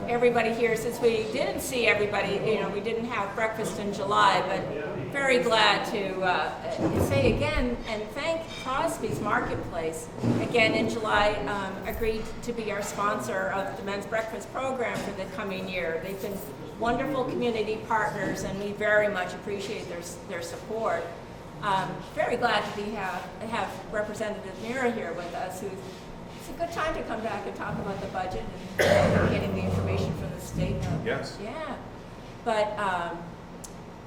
Everybody here, since we didn't see everybody, we didn't have breakfast in July, but very glad to say again and thank Crosby's Marketplace again in July, agreed to be our sponsor of the men's breakfast program for the coming year. They've been wonderful community partners and we very much appreciate their support. Very glad to have Representative Mirra here with us, it's a good time to come back and talk about the budget and getting the information from the state. Yes. Yeah. But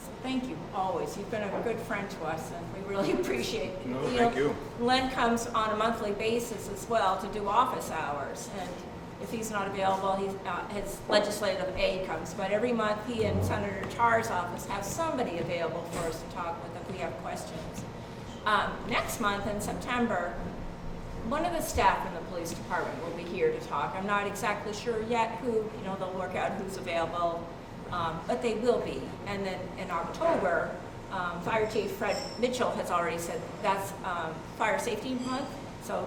so thank you always. You've been a good friend to us, and we really appreciate it. No, thank you. Len comes on a monthly basis as well to do office hours, and if he's not available, his legislative aide comes. But every month, he and Senator Tarr's office have somebody available for us to talk with if we have questions. Next month in September, one of the staff in the police department will be here to talk. I'm not exactly sure yet who, they'll work out who's available, but they will be. And then in October, Fire Chief Fred Mitchell has already said that's Fire Safety Month. So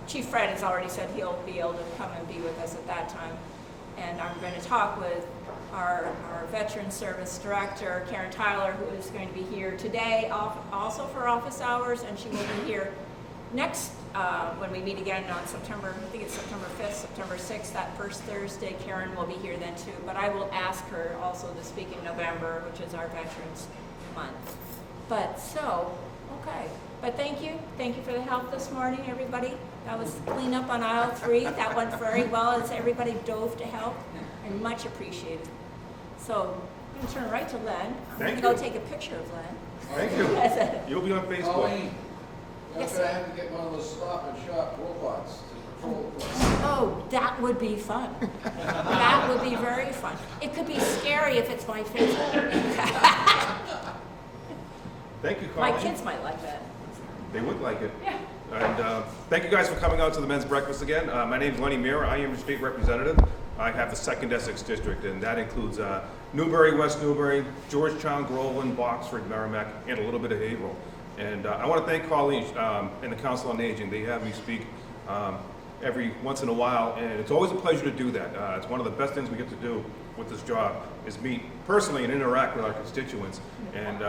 Chief Fred has already said he'll be able to come and be with us at that time. And I'm going to talk with our Veteran Service Director, Karen Tyler, who is going to be here today also for office hours, and she will be here next, when we meet again on September 5th, September 6th, that first Thursday. Karen will be here then too, but I will ask her also to speak in November, which is our Veterans Month. But okay. But thank you for the help this morning, everybody. That was cleanup on aisle 3. That went very well as everybody dove to help, and much appreciated. So I'm gonna turn right to Len. I'm gonna go take a picture of Len. Thank you. You'll be on Facebook. Colleen. Yes. I have to get one of those stop and shop robots to patrol the place. Oh, that would be fun. That would be very fun. It could be scary if it's my face. Thank you, Colleen. My kids might like that. They would like it. Yeah. And thank you guys for coming out to the men's breakfast again. My name is Lenny Mirra. I am your state representative. I have the 2nd Essex District, and that includes Newbury, West Newbury, Georgetown, Groveland, Boxford, Merrimack, and a little bit of Haverhill. And I want to thank Colleen and the Council on Aging. They have me speak every once in a while, and it's always a pleasure to do that. It's one of the best things we get to do with this job is meet personally and interact with our constituents. And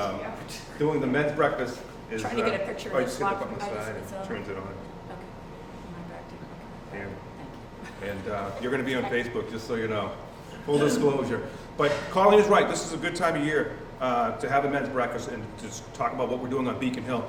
doing the men's breakfast is trying to get a picture I of just hit up on the side and turns it on. Okay. My back to you. And, Thank you. and you're going to be on Facebook, just so you know. Full disclosure. But Colleen is right. This is a good time of year to have a men's breakfast and to talk about what we're doing on Beacon Hill.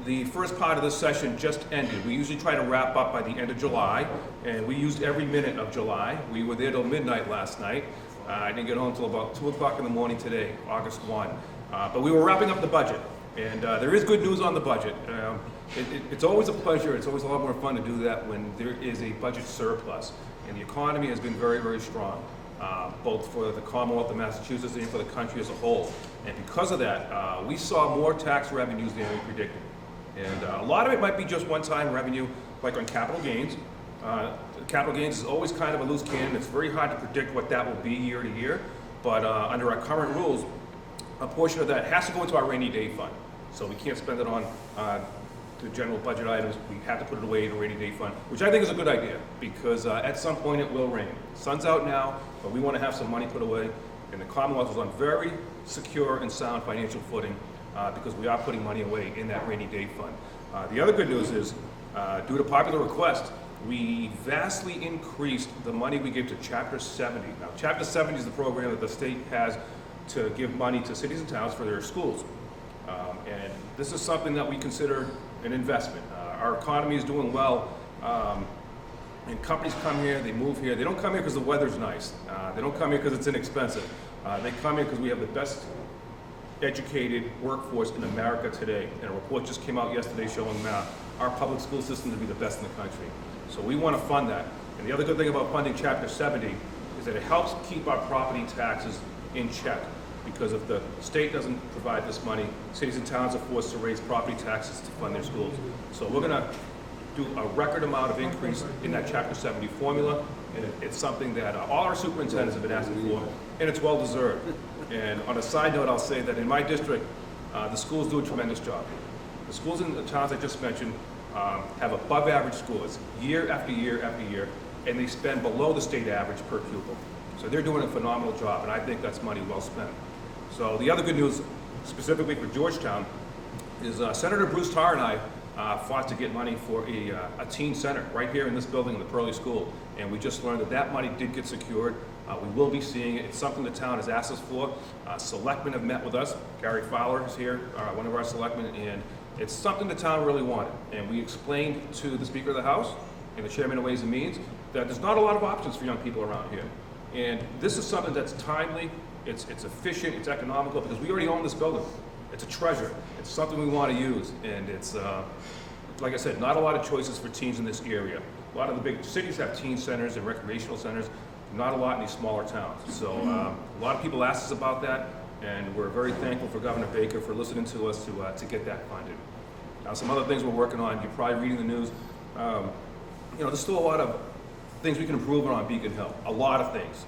The first part of this session just ended. We usually try to wrap up by the end of July, and we used every minute of July. We were there till midnight last night. I didn't get home until about 2 o'clock in the morning today, August 1. But we were wrapping up the budget, and there is good news on the budget. It's always a pleasure. It's always a lot more fun to do that when there is a budget surplus. And the economy has been very, very strong, both for the Commonwealth of Massachusetts and for the country as a whole. And because of that, we saw more tax revenues than we predicted. And a lot of it might be just one-time revenue, like on capital gains. Capital gains is always kind of a loose cannon. It's very hard to predict what that will be year to year. But under our current rules, a portion of that has to go into our rainy day fund. So we can't spend it on the general budget items. We have to put it away in a rainy day fund, which I think is a good idea because at some point it will rain. The sun's out now, but we want to have some money put away. And the Commonwealth is on very secure and sound financial footing because we are putting money away in that rainy day fund. The other good news is, due to popular request, we vastly increased the money we give to Chapter 70. Now, Chapter 70 is the program that the state has to give money to cities and towns for their schools. And this is something that we consider an investment. Our economy is doing well, and companies come here, they move here. They don't come here because the weather's nice. They don't come here because it's inexpensive. They come here because we have the best educated workforce in America today. And a report just came out yesterday showing our public school system to be the best in the country. So we want to fund that. And the other good thing about funding Chapter 70 is that it helps keep our property taxes in check. Because if the state doesn't provide this money, cities and towns are forced to raise property taxes to fund their schools. So we're going to do a record amount of increase in that Chapter 70 formula, and it's something that all our superintendents have been asking for, and it's well deserved. And on a side note, I'll say that in my district, the schools do a tremendous job. The schools in the towns I just mentioned have above average scores year after year after year, and they spend below the state average per pupil. So they're doing a phenomenal job, and I think that's money well spent. So the other good news, specifically for Georgetown, is Senator Bruce Tarr and I fought to get money for a teen center right here in this building in the Pearly School, and we just learned that that money did get secured. We will be seeing it. It's something the town has asked us for. Selectmen have met with us. Gary Fowler is here, one of our selectmen, and it's something the town really wanted. And we explained to the Speaker of the House and the Chairman of Ways and Means that there's not a lot of options for young people around here. And this is something that's timely, it's efficient, it's economical, because we already own this building. It's a treasure. It's something we want to use, and it's, like I said, not a lot of choices for teens in this area. A lot of the big cities have teen centers and recreational centers, not a lot in these smaller towns. So a lot of people asked us about that, and we're very thankful for Governor Baker for listening to us to get that funded. Now, some other things we're working on, you're probably reading the news. There's still a lot of things we can improve on Beacon Hill, a lot of things.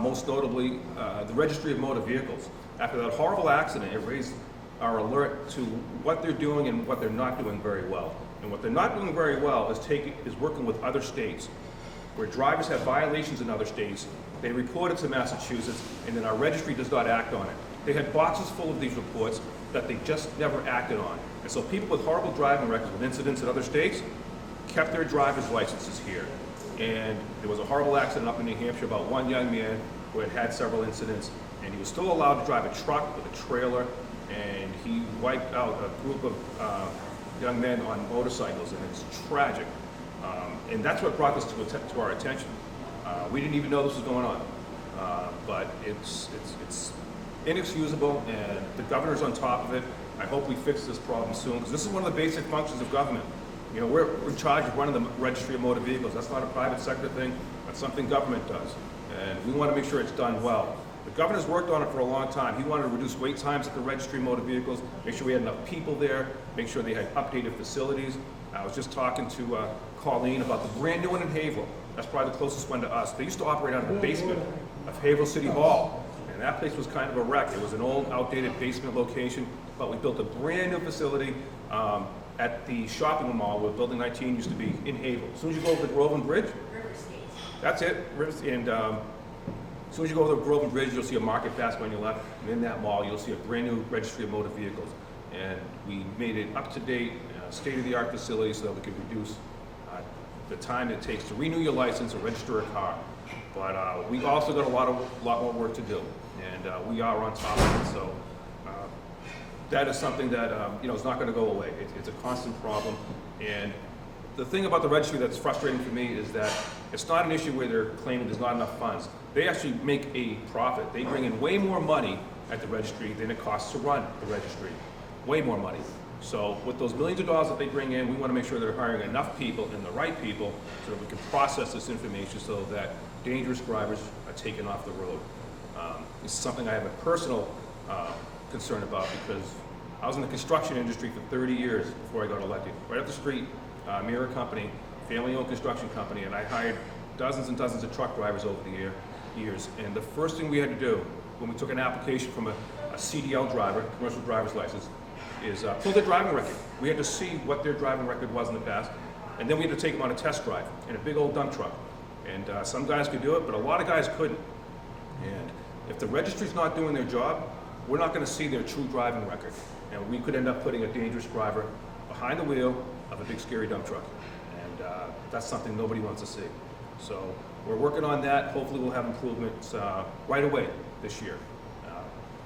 Most notably, the Registry of Motor Vehicles. After that horrible accident, it raised our alert to what they're doing and what they're not doing very well. And what they're not doing very well is working with other states, where drivers have violations in other states. They report it to Massachusetts, and then our registry does not act on it. They had boxes full of these reports that they just never acted on. And so people with horrible driving records with incidents in other states kept their driver's licenses here. And there was a horrible accident up in New Hampshire about one young man who had several incidents, and he was still allowed to drive a truck with a trailer, and he wiped out a group of young men on motorcycles, and it's tragic. And that's what brought this to our attention. We didn't even know this was going on, but it's inexcusable, and the governor's on top of it. I hope we fix this problem soon, because this is one of the basic functions of government. You know, we're in charge of running the Registry of Motor Vehicles. That's not a private sector thing. That's something government does, and we want to make sure it's done well. The governor's worked on it for a long time. He wanted to reduce wait times at the Registry of Motor Vehicles, make sure we had enough people there, make sure they had updated facilities. I was just talking to Colleen about the brand new one in Haverhill. That's probably the closest one to us. They used to operate out of the basement of Haverhill City Hall, and that place was kind of a wreck. It was an old, outdated basement location, but we built a brand new facility at the shopping mall where Building 19 used to be in Haverhill. As soon as you go over the Groveland Bridge, that's it. And as soon as you go over the Groveland Bridge, you'll see a market basket on your left, and in that mall, you'll see a brand new Registry of Motor Vehicles. And we made it up-to-date, state-of-the-art facility so that we could reduce the time it takes to renew your license or register a car. But we also got a lot more work to do, and we are on top of it. So that is something that is not going to go away. It's a constant problem. And the thing about the registry that's frustrating for me is that it's not an issue where they're claiming there's not enough funds. They actually make a profit. They bring in way more money at the registry than it costs to run the registry. Way more money. So with those millions of dollars that they bring in, we want to make sure they're hiring enough people and the right people so that we can process this information so that dangerous drivers are taken off the road. This is something I have a personal concern about, because I was in the construction industry for 30 years before I got elected. Right up the street, Mirra company, family-owned construction company, and I hired dozens and dozens of truck drivers over the years. And the first thing we had to do when we took an application from a CDL driver, commercial driver's license, is pull their driving record. We had to see what their driving record was in the past, and then we had to take them on a test drive in a big old dump truck. And some guys could do it, but a lot of guys couldn't. And if the registry's not doing their job, we're not going to see their true driving record. And we could end up putting a dangerous driver behind the wheel of a big scary dump truck. And that's something nobody wants to see. So we're working on that. Hopefully we'll have improvements right away this year.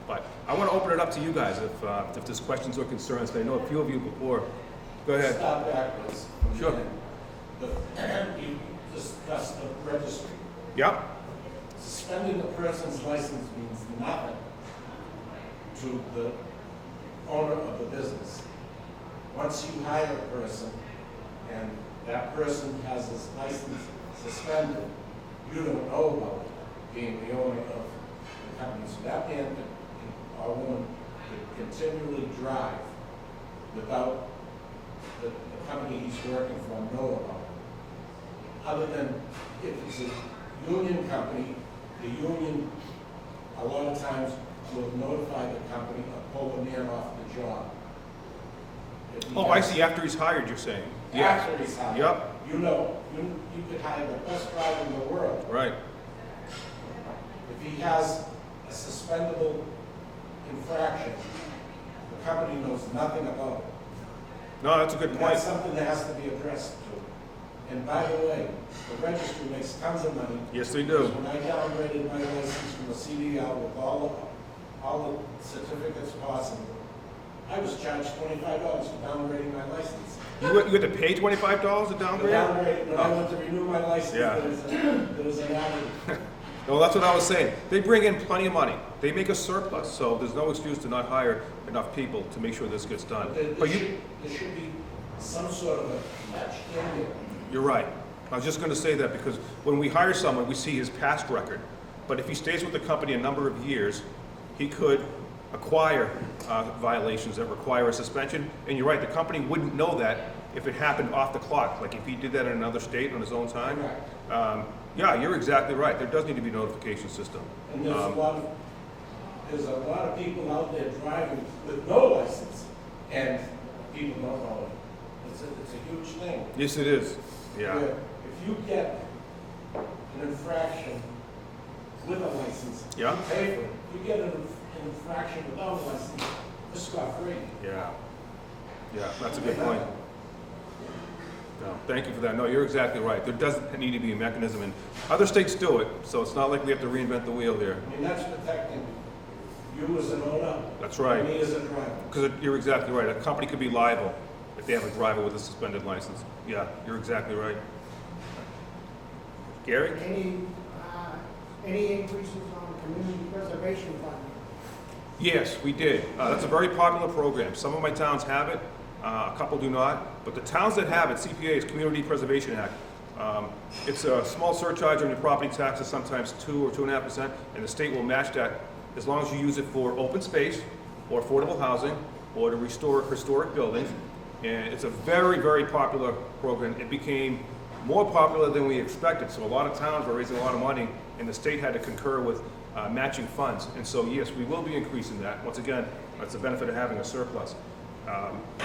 But I want to open it up to you guys if there's questions or concerns. I know a few of you before. Go ahead. Stop backwards. Sure. You discussed the registry. Yep. Suspending a person's license means nothing to the owner of the business. Once you hire a person and that person has his license suspended, you don't know about it being the owner of the company. So that man or woman could continually drive without the company he's working for know about it. Other than if it's a union company, the union, a lot of times, will notify the company of pulling the man off the job. If he Oh, I has- see, after he's hired, you're saying? After he's hired. Yep, You know, you could hire the best driver in the world. right. If he has a suspendable infraction, the company knows nothing about it. No, that's a good And point. that's something that has to be addressed to. And by the way, the registry makes tons of money. Yes, they do. When I downgraded my license from the CDL with all the certificates possible, I was charged $25 for downgrading my license. You had to pay $25 to The downgrade? downgrade, when I went to renew my license, Yeah. there was an added. No, that's what I was saying. They bring in plenty of money. They make a surplus, so there's no excuse to not hire enough people to make sure this gets done. But There should be some sort of a match in there. you're right. I was just gonna say that because when we hire someone, we see his past record. But if he stays with the company a number of years, he could acquire violations that require a suspension. And you're right, the company wouldn't know that if it happened off the clock, like if he did that in another state on his own time. Correct. Yeah, you're exactly right. There does need to be a notification system. And there's a lot of people out there driving with no license, and people don't know it. It's a huge thing. Yes, it is. Yeah. Where if you get an infraction with a license, Yeah. you pay for it. You get an infraction without a license, it's scot-free. Yeah. Yeah, that's a good point. No, thank you for that. No, you're exactly right. There doesn't need to be a mechanism, and other states do it, so it's not like we have to reinvent the wheel there. I mean, that's protecting you as an owner. That's right. And me as a driver. Because you're exactly right. A company could be liable if they have a driver with a suspended license. Yeah, you're exactly right. Gary? Any increases on community preservation fund? Yes, we did. That's a very popular program. Some of my towns have it, a couple do not. But the towns that have it, CPA is Community Preservation Act. It's a small surcharge on your property taxes, sometimes 2 or 2.5%, and the state will match that as long as you use it for open space or affordable housing or to restore historic buildings. And it's a very, very popular program. It became more popular than we expected. So a lot of towns were raising a lot of money, and the state had to concur with matching funds. And so, yes, we will be increasing that. Once again, that's the benefit of having a surplus.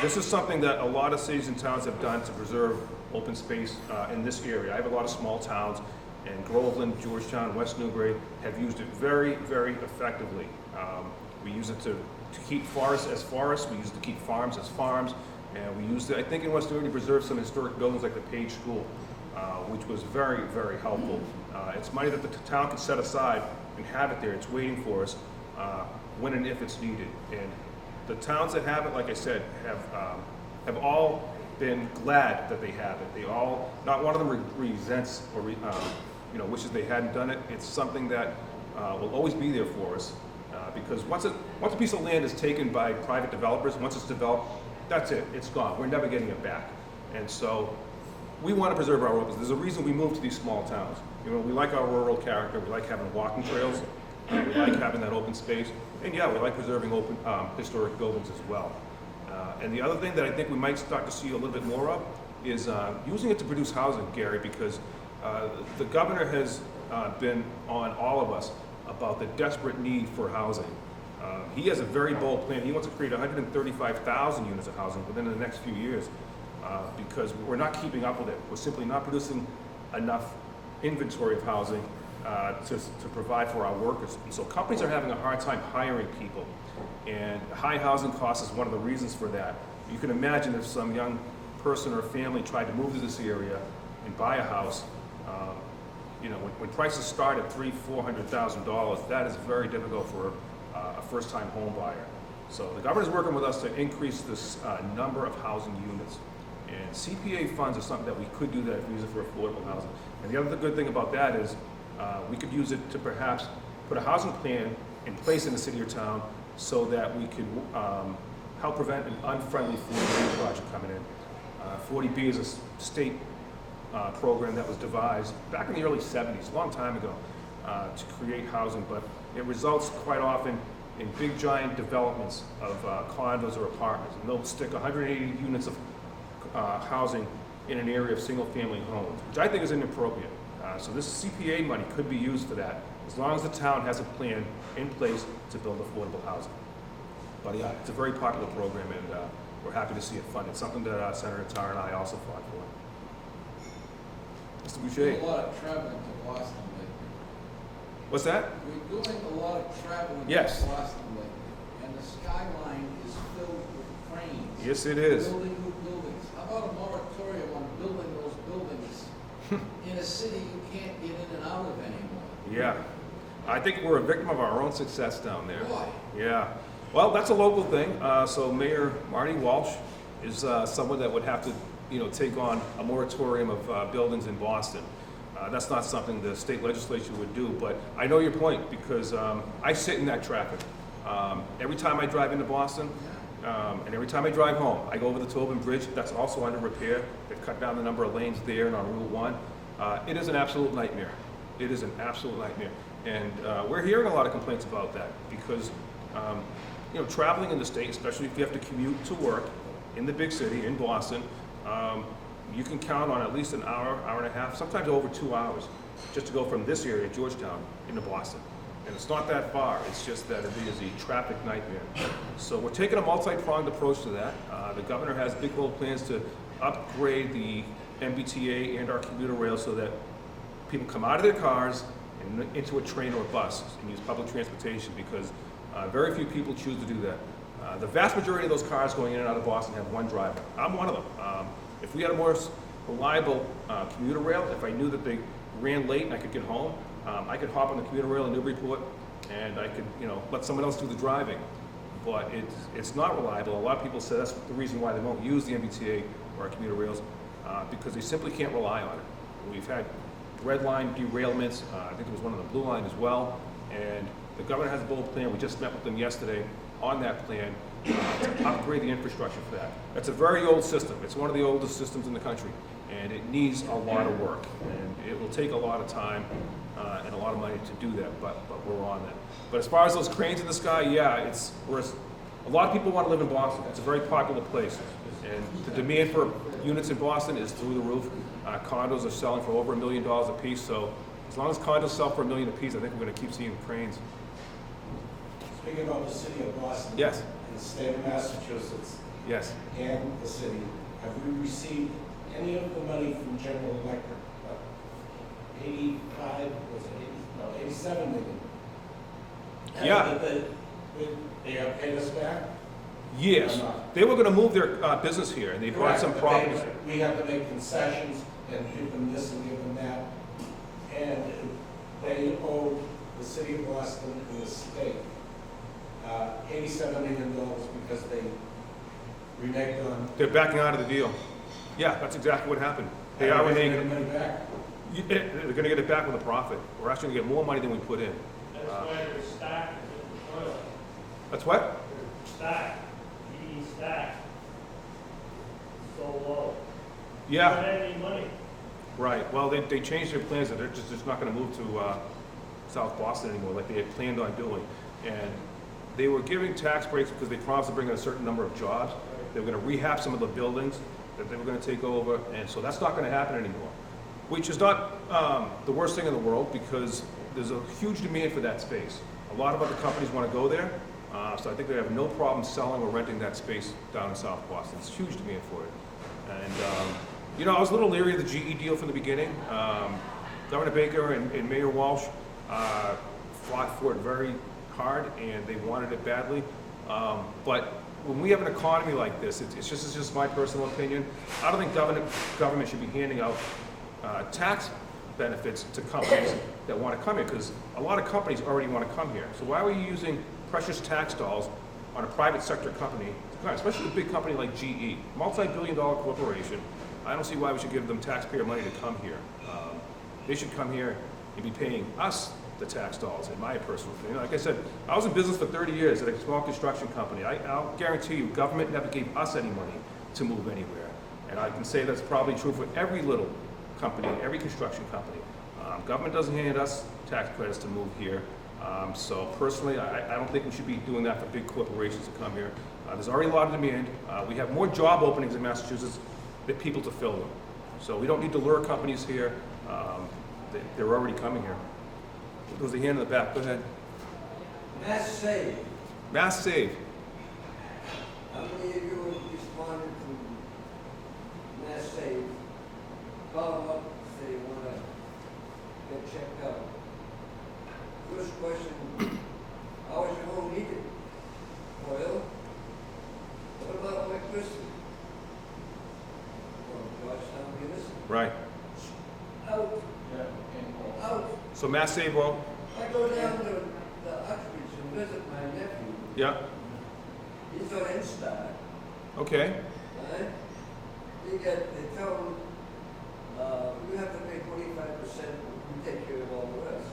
This is something that a lot of cities and towns have done to preserve open space in this area. I have a lot of small towns, and Groveland, Georgetown, West Newbury have used it very, very effectively. We use it to keep forests as forests, we use it to keep farms as farms, and we used it, I think in West Newbury, to preserve some historic buildings like the Page School, which was very, very helpful. It's money that the town can set aside and have it there. It's waiting for us when and if it's needed. And the towns that have it, like I said, have all been glad that they have it. They all, not one of them resents or wishes they hadn't done it. It's something that will always be there for us because once a piece of land is taken by private developers, once it's developed, that's it. It's gone. We're never getting it back. And so we want to preserve our rural. There's a reason we moved to these small towns. We like our rural character. We like having walking trails. We like having that open space. And yeah, we like preserving open historic buildings as well. And the other thing that I think we might start to see a little bit more of is using it to produce housing, Gary, because the governor has been on all of us about the desperate need for housing. He has a very bold plan. He wants to create 135,000 units of housing within the next few years because we're not keeping up with it. We're simply not producing enough inventory of housing to provide for our workers. And so companies are having a hard time hiring people. And high housing costs is one of the reasons for that. You can imagine if some young person or family tried to move to this area and buy a house, when prices start at $300,000-$400,000, that is very difficult for a first-time home buyer. So the governor's working with us to increase this number of housing units. And CPA funds are something that we could do that if we use it for affordable housing. And the other good thing about that is we could use it to perhaps put a housing plan in place in the city or town so that we could help prevent an unfriendly 40B project coming in. 40B is a state program that was devised back in the early 70s, a long time ago, to create housing, but it results quite often in big giant developments of condos or apartments. And they'll stick 180 units of housing in an area of single-family homes, which I think is inappropriate. So this CPA money could be used for that, as long as the town has a plan in place to build affordable housing. But yeah, it's a very popular program, and we're happy to see it funded. Something that Senator Tar and I also fought for. Mr. Boucher. A lot of traveling to Boston lately. What's that? We're doing a lot of traveling Yes. to Boston lately, and the skyline is filled with cranes. Yes, it is. Building new buildings. How about a moratorium on building those buildings in a city you can't get in and out of anymore? Yeah. I think we're a victim of our own success down there. Why? Yeah. Well, that's a local thing. So Mayor Marty Walsh is someone that would have to, take on a moratorium of buildings in Boston. That's not something the state legislature would do, but I know your point because I sit in that traffic. Every time I drive into Boston, and every time I drive home, I go over the Tobin Bridge. That's also under repair. They've cut down the number of lanes there and on Route 1. It is an absolute nightmare. It is an absolute nightmare. And we're hearing a lot of complaints about that because, traveling in the state, especially if you have to commute to work in the big city, in Boston, you can count on at least an hour, hour and a half, sometimes over 2 hours, just to go from this area, Georgetown, into Boston. And it's not that far, it's just that it is a traffic nightmare. So we're taking a multi-pronged approach to that. The governor has big bold plans to upgrade the MBTA and our commuter rail so that people come out of their cars and into a train or a bus and use public transportation because very few people choose to do that. The vast majority of those cars going in and out of Boston have one driver. I'm one of them. If we had a more reliable commuter rail, if I knew that they ran late and I could get home, I could hop on the commuter rail in Newburyport and I could, let someone else do the driving. But it's not reliable. A lot of people say that's the reason why they won't use the MBTA or our commuter rails because they simply can't rely on it. We've had red line derailments. I think there was one on the blue line as well. And the governor has a bold plan. We just met with them yesterday on that plan to upgrade the infrastructure for that. It's a very old system. It's one of the oldest systems in the country, and it needs a lot of work. And it will take a lot of time and a lot of money to do that, but we're on that. But as far as those cranes in the sky, yeah, a lot of people want to live in Boston. It's a very popular place, and the demand for units in Boston is through the roof. Condos are selling for over $1 million a piece, so as long as condos sell for $1 million a piece, I think we're going to keep seeing cranes. Speaking about the city of Boston. Yes. And the state of Massachusetts. Yes. And the city, have we received any of the money from General Electric? 85, was it 87 million? Yeah. They have paid us back? Yes. Or not? They were going to move their business here, and they bought some Correct, but properties. we have to make concessions and give them this and give them that. And they owe the city of Boston and the state $87 million because they reneged on. They're backing out of the deal. Yeah, that's exactly what happened. They are getting reneging. money back. They're going to get it back with a profit. We're actually going to get more money than we put in. That's why they're stacked in the toilet. That's what? They're stacked, PE stacked. So low. Yeah. Don't have any money. Right. Well, they changed their plans. They're just not going to move to South Boston anymore like they had planned on doing. And they were giving tax breaks because they promised to bring in a certain number of jobs. They were going to rehab some of the buildings that they were going to take over. And so that's not going to happen anymore, which is not the worst thing in the world because there's a huge demand for that space. A lot of other companies want to go there. So I think they have no problem selling or renting that space down in South Boston. It's a huge demand for it. And, I was a little leery of the GE deal from the beginning. Governor Baker and Mayor Walsh fought for it very hard, and they wanted it badly. But when we have an economy like this, it's just my personal opinion. I don't think government should be handing out tax benefits to companies that want to come here, because a lot of companies already want to come here. So why are we using precious tax dollars on a private sector company, especially a big company like GE, multi-billion-dollar corporation? I don't see why we should give them taxpayer money to come here. They should come here and be paying us the tax dollars, in my personal opinion. Like I said, I was in business for 30 years at a small construction company. I'll guarantee you, government never gave us any money to move anywhere. And I can say that's probably true for every little company, every construction company. Government doesn't hand us tax credits to move here. So personally, I don't think we should be doing that for big corporations to come here. There's already a lot of demand. We have more job openings in Massachusetts the people to fill them. So we don't need to lure companies here. They're already coming here. There was a hand in the back. Go ahead. Mass save. Mass Save. How many of you have responded to mass save? Follow up, say you wanna get checked out. First question, how is your home heated? Oil? What about electricity? Well, Georgetown Municipal. Right. Out, out. So Mass Save, well, I go down to the Uxbridge and visit my nephew. yeah, He's on N-Star. okay. Right? They tell him, you have to pay 25%, you take care of all the rest.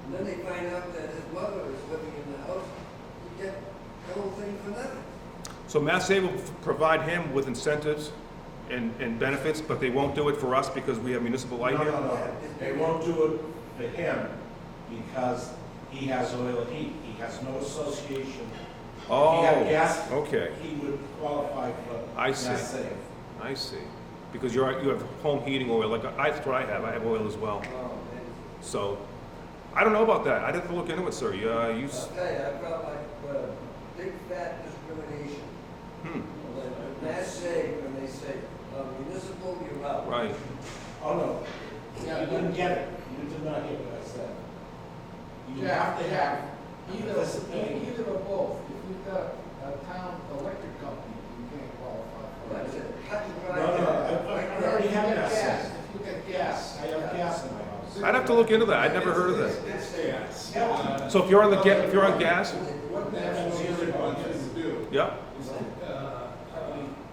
And then they find out that his mother is living in the house, you get the whole thing for nothing. So Mass Save will provide him with incentives and benefits, but they won't do it for us because we have municipal light here? No. They won't do it for him because he has oil and heat. He has no association. Oh, If he had gas, okay. he would qualify for I Mass see. Save. I see. Because you have home heating oil, like that's what I have. I have oil as well. Oh, man. So I don't know about that. I'd have to look into it, sir. You I'll tell you, I felt like big fat discrimination. Like Mass save, when they say, municipal, you're out. right. Oh, no. Yeah, You didn't get it. You did not hear what I said. You Yeah, have to have either or both. If you've got a town electric company, you can't qualify for that. That's it. Cut and dry. No, I already have If you Mass get gas, Save. if you get gas. I have gas in my house. I'd have to look into that. I'd never heard of that. It's gas. Yeah. So if you're on if you're on gas, What national grid wants you to do yeah, is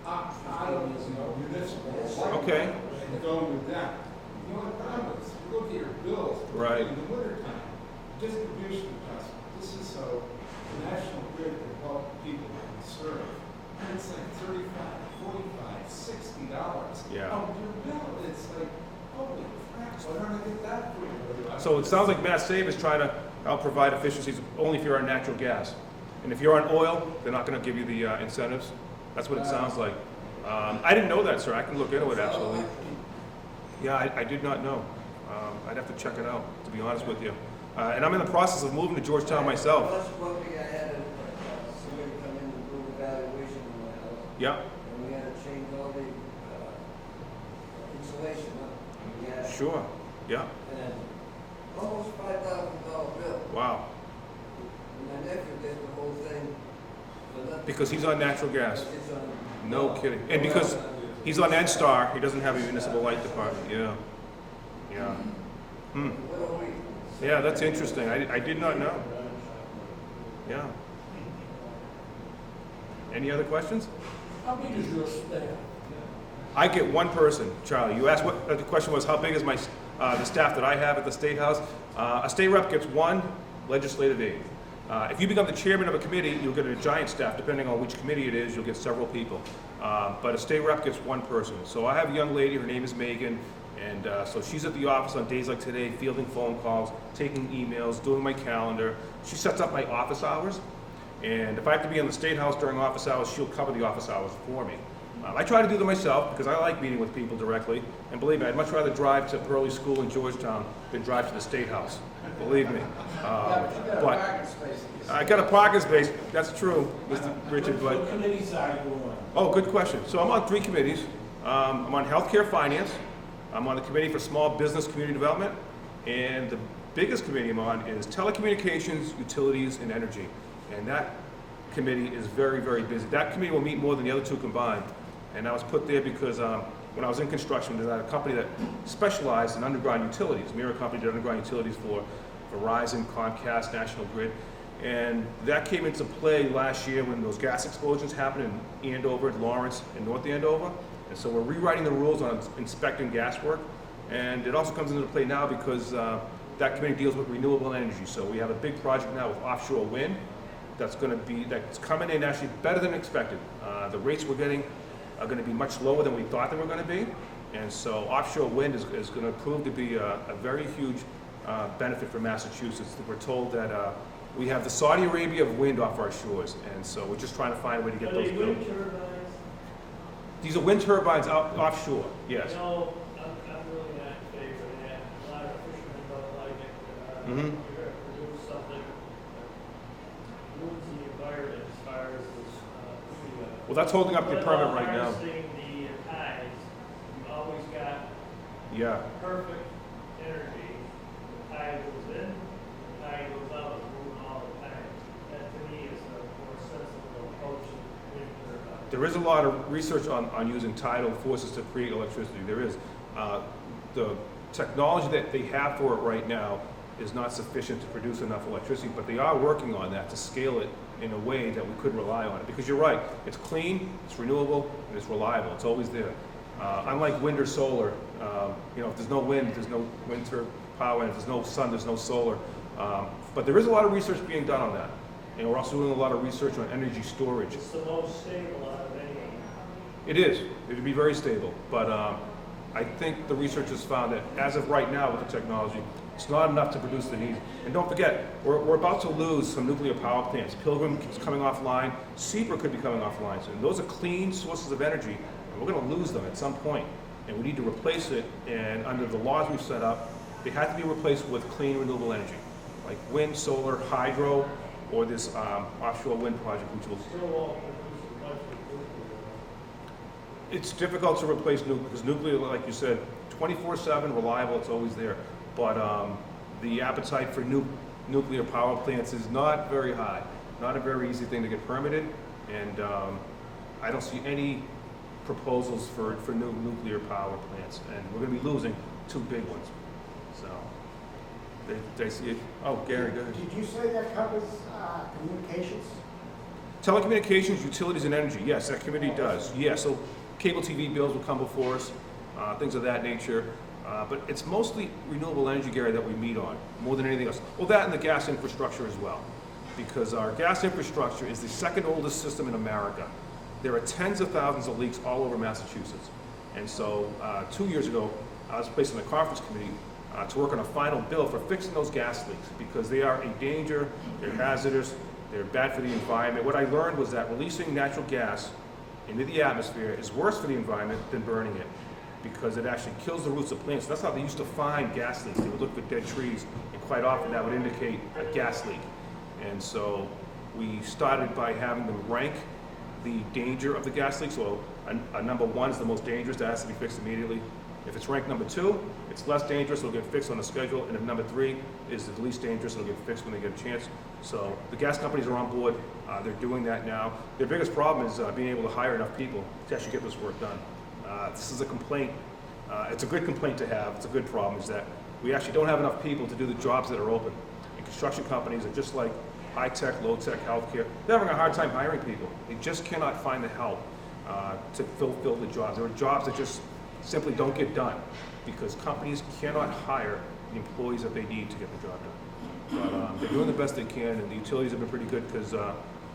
opt out of municipal. okay, And go with that. The only problem is, you look at your bills. Right. In the wintertime, distribution costs, this is how the national grid can help people serve. And it's like $35, $45, $60. Yeah. On your bill, it's like, holy crap, why don't I get that for you? so it sounds like Mass Save is trying to help provide efficiencies only if you're on natural gas. And if you're on oil, they're not going to give you the incentives. That's what it sounds like. I didn't know that, sir. I can look into it, absolutely. Yeah, I did not know. I'd have to check it out, to be honest with you. And I'm in the process of moving to Georgetown myself. Last week I had somebody come in and do an evaluation in my house. Yeah, And we had to change all the insulation up. We had- sure, yeah, And almost $5,000 bill. wow. And my nephew did the whole thing for nothing. Because he's on natural gas. It's on- No kidding. And because he's on N-Star, he doesn't have a municipal light department, yeah. Yeah. Hmm. What are we? Yeah, that's interesting. I did not know. Yeah. Any other questions? How big is your staff? I get one person, Charlie. You asked what, the question was, how big is the staff that I have at the State House? A state rep gets one legislative aide. If you become the chairman of a committee, you'll get a giant staff. Depending on which committee it is, you'll get several people. But a state rep gets one person. So I have a young lady, her name is Megan, and so she's at the office on days like today, fielding phone calls, taking emails, doing my calendar. She sets up my office hours, and if I have to be in the State House during office hours, she'll cover the office hours for me. I try to do them myself because I like meeting with people directly, and believe me, I'd much rather drive to Pearly School in Georgetown than drive to the State House. Believe me. Yeah, but you got a But parking space. I got a parking space. That's true, Mr. Richard. But What committees are you on? oh, good question. So I'm on 3 committees. I'm on healthcare finance. I'm on the committee for small business community development, and the biggest committee I'm on is telecommunications, utilities, and energy. And that committee is very, very busy. That committee will meet more than the other 2 combined. And I was put there because when I was in construction, there's a company that specialized in underground utilities. Mirra company did underground utilities for Verizon, Comcast, National Grid. And that came into play last year when those gas explosions happened in Andover, Lawrence, and North Andover. And so we're rewriting the rules on inspecting gas work. And it also comes into play now because that committee deals with renewable energy. So we have a big project now with offshore wind that's coming in actually better than expected. The rates we're getting are going to be much lower than we thought they were going to be. And so offshore wind is going to prove to be a very huge benefit for Massachusetts. We're told that we have the Saudi Arabia of wind off our shores. And so we're just trying to find a way to get Are those they built. wind turbines? These are wind turbines offshore, yes. No, I'm really not in favor of that. A lot of fishermen don't like it. Mhm. You're gonna produce something that ruins the environment as far as this, Well, that's holding up the permit right now. harnessing the tides, you always got Yeah. perfect energy. The tide goes in, the tide goes out, it's moving all the time. That to me is a more sensible approach to wind turbines. There is a lot of research on using tidal forces to create electricity. There is. The technology that they have for it right now is not sufficient to produce enough electricity, but they are working on that to scale it in a way that we could rely on it. Because you're right, it's clean, it's renewable, and it's reliable. It's always there. Unlike wind or solar, if there's no wind, there's no wind power, and if there's no sun, there's no solar. But there is a lot of research being done on that. And we're also doing a lot of research on energy storage. It's the most stable out of any. It is. It would be very stable. But I think the researchers found that as of right now with the technology, it's not enough to produce the needs. And don't forget, we're about to lose some nuclear power plants. Pilgrim is coming offline. Sebra could be coming offline soon. Those are clean sources of energy, and we're going to lose them at some point. And we need to replace it. And under the laws we've set up, they have to be replaced with clean renewable energy, like wind, solar, hydro, or this offshore wind project, which will. Still won't produce as much as nuclear. It's difficult to replace nuclear because nuclear, like you said, 24/7, reliable. It's always there. But the appetite for nuclear power plants is not very high. Not a very easy thing to get permitted, and I don't see any proposals for new nuclear power plants. And we're going to be losing two big ones. So they see it. Oh, Gary, go ahead. Did you say that covers communications? Telecommunications, utilities, and energy. Yes, that committee does. Yeah, so cable TV bills will come before us, things of that nature. But it's mostly renewable energy, Gary, that we meet on, more than anything else. Well, that and the gas infrastructure as well, because our gas infrastructure is the second oldest system in America. There are tens of thousands of leaks all over Massachusetts. And so 2 years ago, I was placed on the conference committee to work on a final bill for fixing those gas leaks, because they are a danger, they're hazardous, they're bad for the environment. What I learned was that releasing natural gas into the atmosphere is worse for the environment than burning it, because it actually kills the roots of plants. That's how they used to find gas leaks. They would look for dead trees, and quite often that would indicate a gas leak. And so we started by having them rank the danger of the gas leak. So a number 1 is the most dangerous, that has to be fixed immediately. If it's ranked number 2, it's less dangerous, it'll get fixed on a schedule. And if number 3 is the least dangerous, it'll get fixed when they get a chance. So the gas companies are on board. They're doing that now. Their biggest problem is being able to hire enough people to actually get this work done. This is a complaint. It's a good complaint to have. It's a good problem, is that we actually don't have enough people to do the jobs that are open. And construction companies are just like high-tech, low-tech, healthcare. They're having a hard time hiring people. They just cannot find the help to fill the jobs. There are jobs that just simply don't get done because companies cannot hire the employees that they need to get the job done. But they're doing the best they can, and the utilities have been pretty good because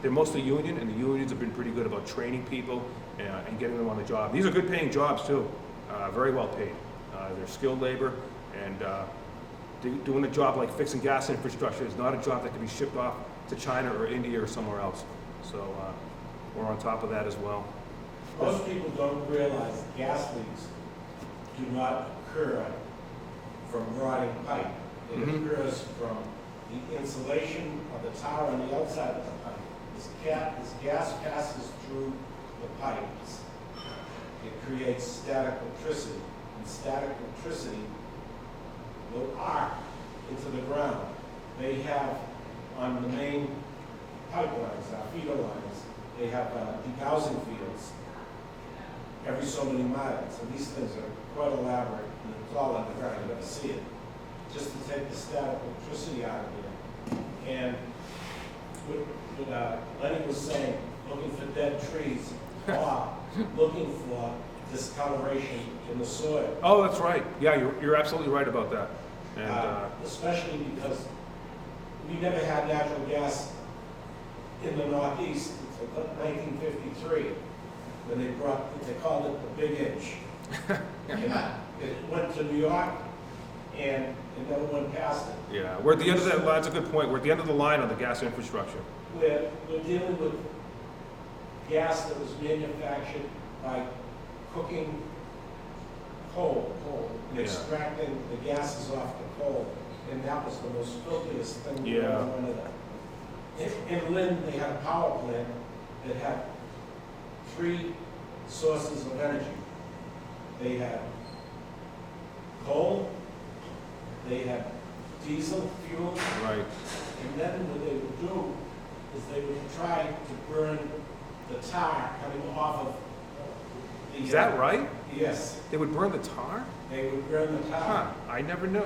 they're mostly union, and the unions have been pretty good about training people and getting them on the job. These are good paying jobs too, very well paid. They're skilled labor, and doing a job like fixing gas infrastructure is not a job that can be shipped off to China or India or somewhere else. So we're on top of that as well. Most people don't realize gas leaks do not occur from rotting pipe. It occurs from the insulation of the tower on the outside of the pipe. This gas passes through the pipes. It creates static electricity, and static electricity will arc into the ground. They have, on the main pipelines, our feeder lines, they have degaussing fields every so many miles. And these things are quite elaborate, and it's all underground, you never see it. Just to take the static electricity out of there. And what Lenny was saying, looking for dead trees, or looking for discoloration in the soil. Oh, that's right. Yeah, you're absolutely right about that. And especially because we never had natural gas in the Northeast until 1953, when they called it the Big Inch. And it went to New York, and it never went past it. yeah, we're at the end of that line. That's a good point. We're at the end of the line on the gas infrastructure. We're dealing with gas that was manufactured by cooking coal, Yeah. extracting the gases off the coal, and that was the most filthiest thing you Yeah. ever wanted to. In Lynn, they had a power plant that had 3 sources of energy. They had coal, they had diesel fuel, Right. and then what they would do is they would try to burn the tar coming off of the... Is that right? Yes, They would burn the tar? they would burn the Huh, tar. I never knew.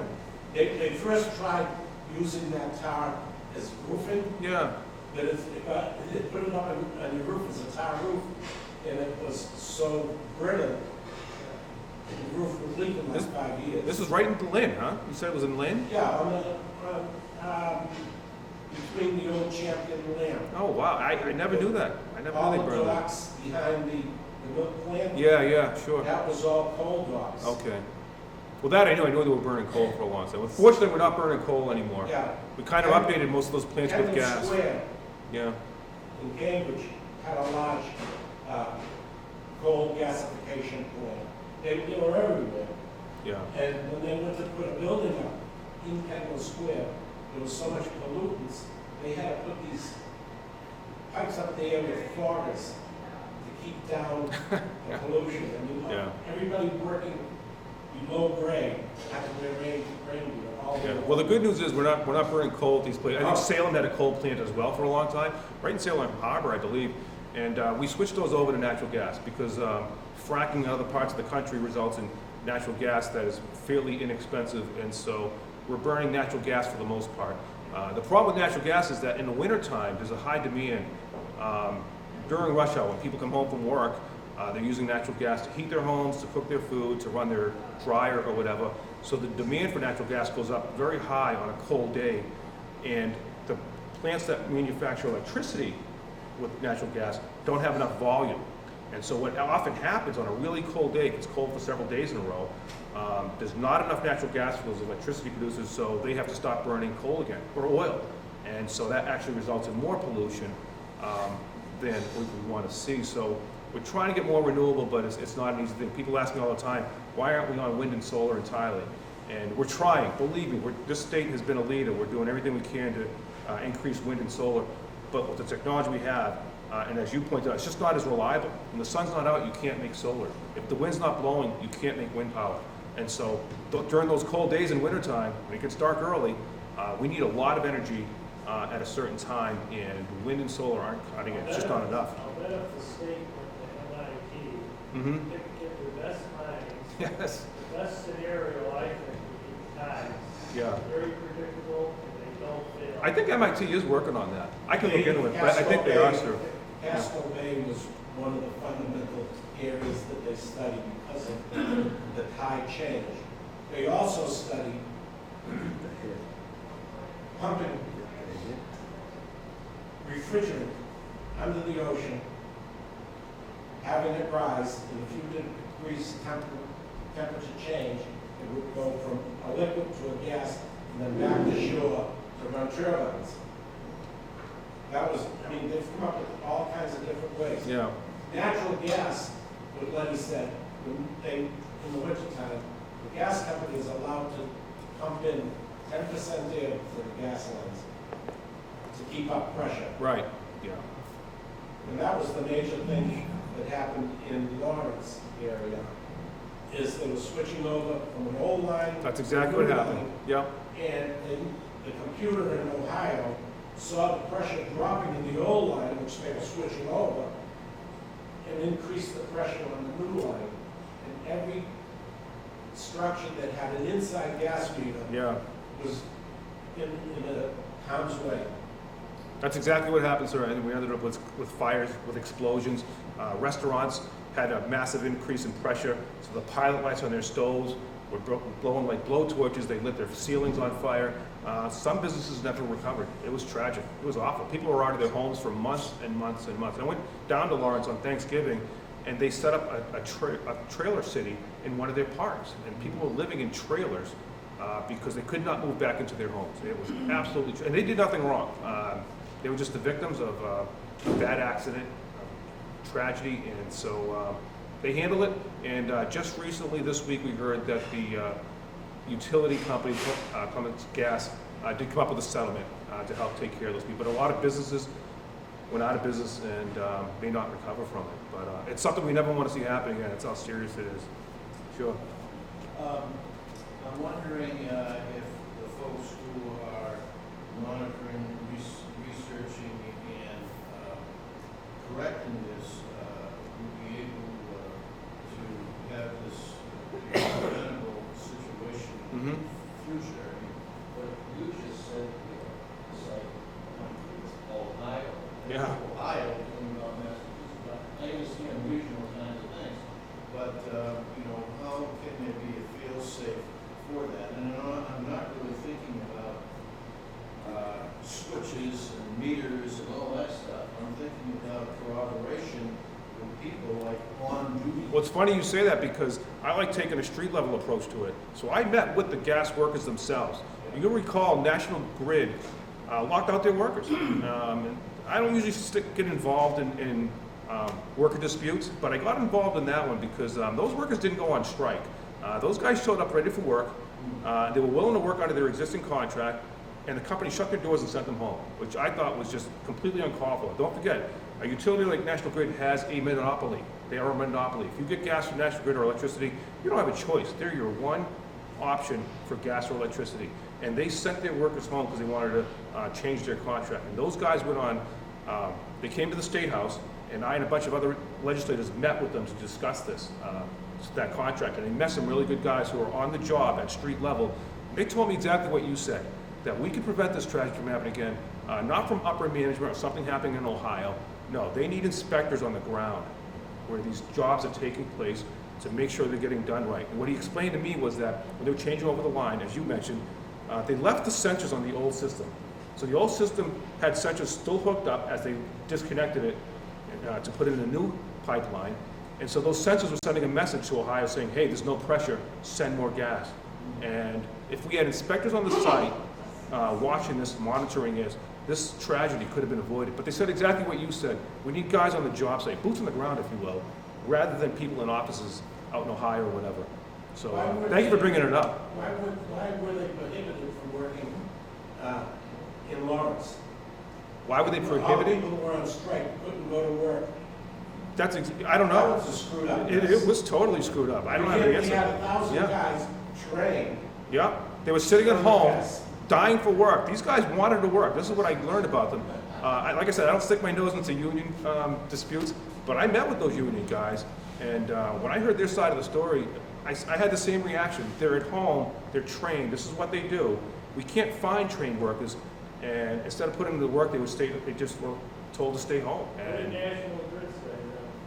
They first tried using that tar as roofing, Yeah, but they put it up on your roof as a tar roof, and it was so brittle, the roof would leak in like 5 years. this was right in Lynn, huh? You said it was in Lynn? Yeah, between the old Champion and Lamb. Oh, wow, I never knew that. I never All knew they the burned that. docks behind the milk plant, Yeah, sure. that was all coal docks. Okay. Well, that I knew they were burning coal for a long time. Fortunately, we're not burning coal anymore. Yeah. We kind of updated most of those plants with Kendall gas. Square Yeah, in Cambridge had a large coal gasification plant. They were everywhere. yeah. And when they went to put a building up in Kendall Square, there was so much pollutants, they had to put these pipes up there with floggers to keep down the pollution. And Yeah. everybody working below grade had to wear rain gear all day Yeah. long. Well, the good news is we're not burning coal at these places. I think Oh. Salem had a coal plant as well for a long time, right in Salem Harbor, I believe. And we switched those over to natural gas because fracking in other parts of the country results in natural gas that is fairly inexpensive, and so we're burning natural gas for the most part. The problem with natural gas is that in the wintertime, there's a high demand. During rush hour, when people come home from work, they're using natural gas to heat their homes, to cook their food, to run their dryer or whatever. So the demand for natural gas goes up very high on a cold day. And the plants that manufacture electricity with natural gas don't have enough volume. And so what often happens on a really cold day, if it's cold for several days in a row, there's not enough natural gas for those electricity producers, so they have to stop burning coal again, or oil. And so that actually results in more pollution than we want to see. So we're trying to get more renewable, but it's not an easy thing. People ask me all the time, why aren't we on wind and solar entirely? And we're trying, believe me, this state has been a leader. We're doing everything we can to increase wind and solar. But with the technology we have, and as you pointed out, it's just not as reliable. When the sun's not out, you can't make solar. If the wind's not blowing, you can't make wind power. And so during those cold days in wintertime, when it gets dark early, we need a lot of energy at a certain time, and wind and solar aren't cutting it. It's just not enough. I'll bet if the state went to MIT, Mm-hmm. get their best minds, Yes. the best scenario, I think, would be times. Yeah. Very predictable, and they don't fail. I think MIT is working on that. I can look into it, but I think they are, sir. Casco Bay was one of the fundamental areas that they studied because of the tide change. They also studied pumping refrigerant under the ocean, having it rise, and if you did degrees temperature change, it would go from a liquid to a gas and then back to shore to run turbines. That was, I mean, they've come up with all kinds of different ways. Yeah. Natural gas, what Lenny said, in the wintertime, the gas company is allowed to pump in 10% air to the gas lines to keep up pressure. Right. Yeah. And that was the major thing that happened in Lawrence area, is they were switching over from an old line. That's to exactly a what new happened. line. Yep. And the computer in Ohio saw the pressure dropping in the old line, which they were switching over, and increased the pressure on the new line. And every structure that had an inside gas meter Yeah. was in a harm's way. That's exactly what happened, sir. And we ended up with fires, with explosions. Restaurants had a massive increase in pressure, so the pilot lights on their stoves were blowing like blow torches. They lit their ceilings on fire. Some businesses never recovered. It was tragic. It was awful. People were out of their homes for months and months and months. I went down to Lawrence on Thanksgiving, and they set up a trailer city in one of their parks, and people were living in trailers because they could not move back into their homes. It was absolutely, and they did nothing wrong. They were just the victims of a bad accident, tragedy, and so they handled it. And just recently, this week, we heard that the utility company, Cummins Gas, did come up with a settlement to help take care of those people. But a lot of businesses went out of business and may not recover from it. But it's something we never want to see happen again. That's how serious it is. Sure. I'm wondering if the folks who are monitoring, researching, and correcting this will be able to have this preventable situation in the future. I mean, what you just said, it's like, it's Ohio. Yeah. Ohio, talking about Massachusetts. I understand regional kinds of things, but, you know, how can there be a fail-safe for that? And I'm not really thinking about switches and meters and all that stuff. I'm thinking about corroboration with people like on duty. Well, it's funny you say that because I like taking a street level approach to it. So I met with the gas workers themselves. You'll recall National Grid locked out their workers. And I don't usually get involved in worker disputes, but I got involved in that one because those workers didn't go on strike. Those guys showed up ready for work. They were willing to work under their existing contract, and the company shut their doors and sent them home, which I thought was just completely uncalled for. Don't forget, a utility like National Grid has a monopoly. They are a monopoly. If you get gas from National Grid or electricity, you don't have a choice. They're your one option for gas or electricity. And they sent their workers home because they wanted to change their contract. And those guys went on, they came to the State House, and I and a bunch of other legislators met with them to discuss this, that contract. And they met some really good guys who are on the job at street level. They told me exactly what you said, that we can prevent this tragedy from happening again, not from upper management or something happening in Ohio. No, they need inspectors on the ground where these jobs are taking place to make sure they're getting done right. And what he explained to me was that when they were changing over the line, as you mentioned, they left the sensors on the old system. So the old system had sensors still hooked up as they disconnected it to put in a new pipeline. And so those sensors were sending a message to Ohio saying, hey, there's no pressure, send more gas. And if we had inspectors on the site watching this, monitoring this tragedy could have been avoided. But they said exactly what you said. We need guys on the job site, boots on the ground, if you will, rather than people in offices out in Ohio or whatever. So thank you for bringing it up. Why were they prohibited from working in Lawrence? Why were they All prohibited? people who were on strike couldn't go to work. I don't know. That was a screwed up. It was totally screwed up. I don't have an answer. We had 1,000 Yeah. guys trained. Yeah, they were sitting at home, dying for work. These guys wanted to work. This is what I learned about them. Like I said, I don't stick my nose into union disputes, but I met with those union guys, and when I heard their side of the story, I had the same reaction. They're at home, they're trained, this is what they do. We can't find trained workers, and instead of putting them to work, they just were told to stay home. What did And National Grid say?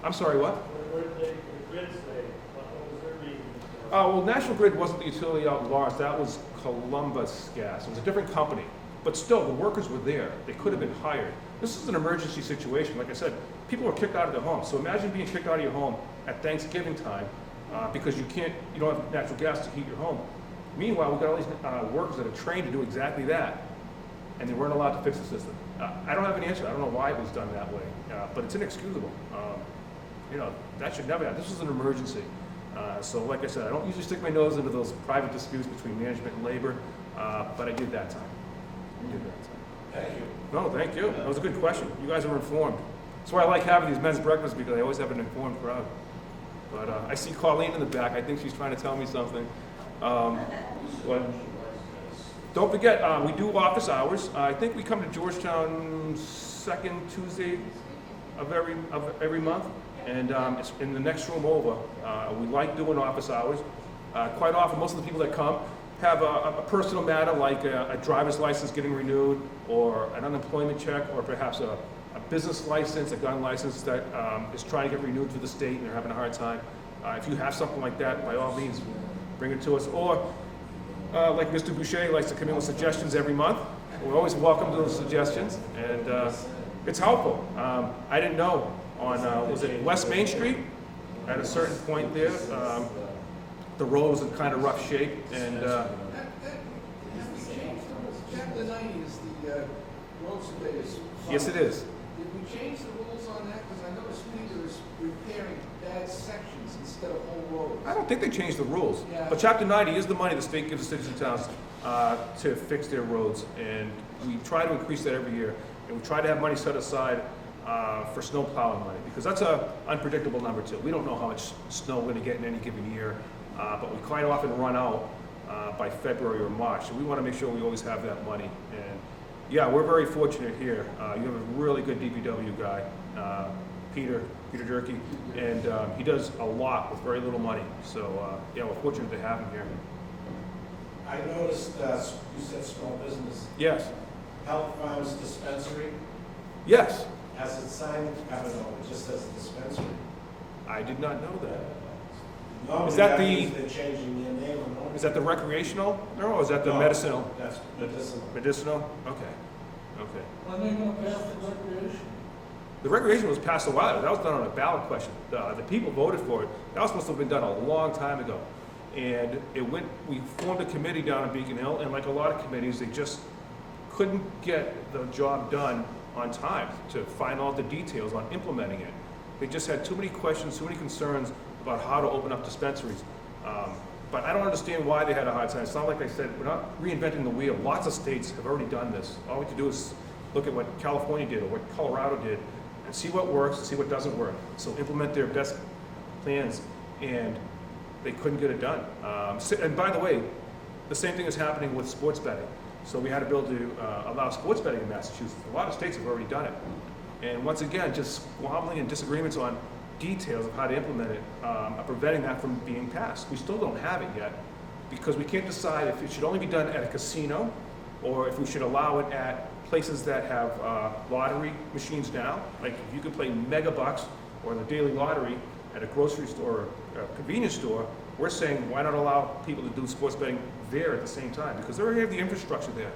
I'm sorry, what? What did the Grid say? What was their reason? Well, National Grid wasn't the utility out in Lawrence. That was Columbus Gas. It was a different company. But still, the workers were there. They could have been hired. This is an emergency situation. Like I said, people were kicked out of their homes. So imagine being kicked out of your home at Thanksgiving time because you don't have natural gas to heat your home. Meanwhile, we've got all these workers that are trained to do exactly that, and they weren't allowed to fix the system. I don't have an answer. I don't know why it was done that way, but it's inexcusable. That should never happen. This was an emergency. So like I said, I don't usually stick my nose into those private disputes between management and labor, but I did that time. Thank you. No, thank you. That was a good question. You guys are informed. That's why I like having these men's breakfasts, because I always have an informed crowd. But I see Colleen in the back. I think she's trying to tell me something. But don't forget, we do office hours. I think we come to Georgetown second Tuesday of every month. And it's in the next room over. We like doing office hours. Quite often, most of the people that come have a personal matter like a driver's license getting renewed, or an unemployment check, or perhaps a business license, a gun license that is trying to get renewed through the state and they're having a hard time. If you have something like that, by all means, bring it to us. Or like Mr. Boucher likes to come in with suggestions every month. We're always welcome to those suggestions, and it's helpful. I didn't know on, was it West Main Street? At a certain point there, the road was in kind of rough shape, and Back in the 90s, the road surveyors. yes, it is. Did we change the rules on that? Because I noticed Peter is repairing bad sections instead of whole roads. I don't think they changed the rules. Yeah. But Chapter 90 is the money the state gives the cities and towns to fix their roads. And we try to increase that every year. And we try to have money set aside for snow plowing money, because that's a unpredictable number too. We don't know how much snow we're gonna get in any given year, but we quite often run out by February or March. So we wanna make sure we always have that money. And yeah, we're very fortunate here. You have a really good DPW guy, Peter Durkee, and he does a lot with very little money. So yeah, we're fortunate to have him here. I noticed, you said small business, Yes, Health Farms Dispensary, yes, has it signed, I don't know, it just says dispensary. I did not know that. Normally Is that the- means they're changing their name or not. Is that the recreational, or is that the No, medicinal? That's medicinal. Medicinal? Okay, okay. When they gonna pass the recreation? The recreation was passed a while ago. That was done on a ballot question. The people voted for it. That was supposed to have been done a long time ago. And we formed a committee down in Beacon Hill, and like a lot of committees, they just couldn't get the job done on time to find all the details on implementing it. They just had too many questions, too many concerns about how to open up dispensaries. But I don't understand why they had a hard time. It's not like I said, we're not reinventing the wheel. Lots of states have already done this. All we have to do is look at what California did or what Colorado did and see what works and see what doesn't work. So implement their best plans, and they couldn't get it done. And by the way, the same thing is happening with sports betting. So we had a bill to allow sports betting in Massachusetts. A lot of states have already done it. And once again, just squabbling and disagreements on details of how to implement it are preventing that from being passed. We still don't have it yet because we can't decide if it should only be done at a casino or if we should allow it at places that have lottery machines now. Like if you could play mega bucks or the daily lottery at a grocery store or a convenience store, we're saying why not allow people to do sports betting there at the same time? Because they already have the infrastructure there.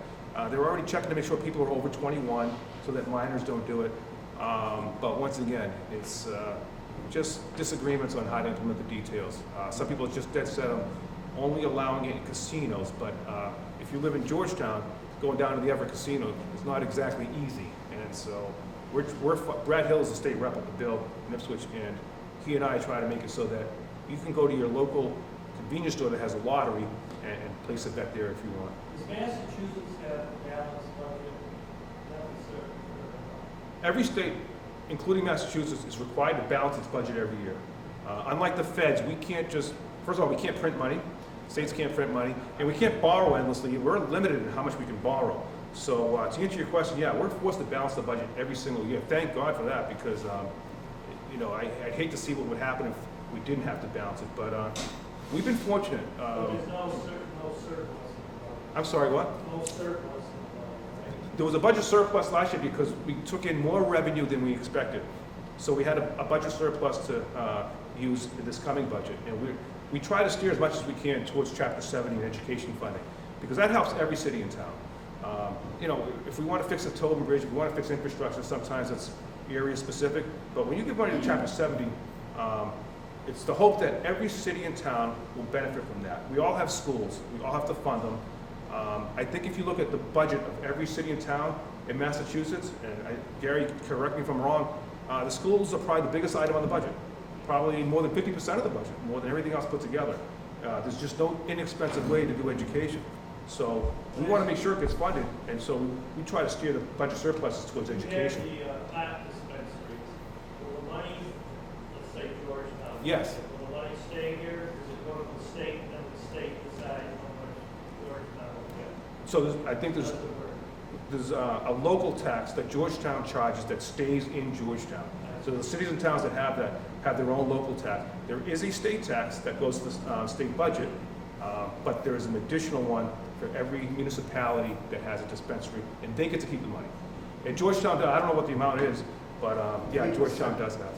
They're already checking to make sure people are over 21 so that minors don't do it. But once again, it's just disagreements on how to implement the details. Some people are just dead set on only allowing it in casinos, but if you live in Georgetown, going down to the Everett Casino is not exactly easy. And so Brad Hill is the state rep of the bill in Ipswich, and he and I try to make it so that you can go to your local convenience store that has a lottery and place a bet there if you want. Does Massachusetts have a balanced budget? Every state, including Massachusetts, is required to balance its budget every year. Unlike the feds, we can't just, first of all, we can't print money. States can't print money, and we can't borrow endlessly. We're limited in how much we can borrow. So to answer your question, yeah, we're forced to balance the budget every single year. Thank God for that, because I'd hate to see what would happen if we didn't have to balance it. But we've been fortunate. There's no surplus. I'm sorry, what? No surplus. Right? There was a budget surplus last year because we took in more revenue than we expected. So we had a budget surplus to use in this coming budget. And we try to steer as much as we can towards Chapter 70 and education funding, because that helps every city in town. If we want to fix a Tobin Bridge, if we want to fix infrastructure, sometimes it's area specific. But when you give money to Chapter 70, it's the hope that every city in town will benefit from that. We all have schools. We all have to fund them. I think if you look at the budget of every city in town in Massachusetts, and Gary, correct me if I'm wrong, the schools are probably the biggest item on the budget. Probably more than 50% of the budget, more than everything else put together. There's just no inexpensive way to do education. So we want to make sure it gets funded, and so we try to steer the budget surpluses towards education. You have the plant dispensaries. Will the money, let's say Georgetown. Yes. Will the money stay here? Does it go to the state, and then the state decides how much Georgetown will get? So I think How does it work? there's a local tax that Georgetown charges that stays in Georgetown. So the cities and towns that have that have their own local tax. There is a state tax that goes to the state budget, but there is an additional one for every municipality that has a dispensary, and they get to keep the money. And Georgetown, I don't know what the amount is, but yeah, Georgetown does have it.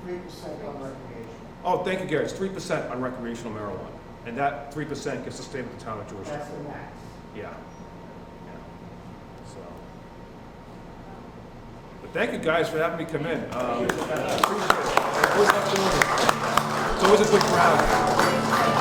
3% on recreation. Oh, thank you, Gary. It's 3% on recreational marijuana, and that 3% gets to stay with the town of Georgetown. That's the max. Yeah. So, but thank you guys for having me come in. I appreciate it. It's always a good crowd.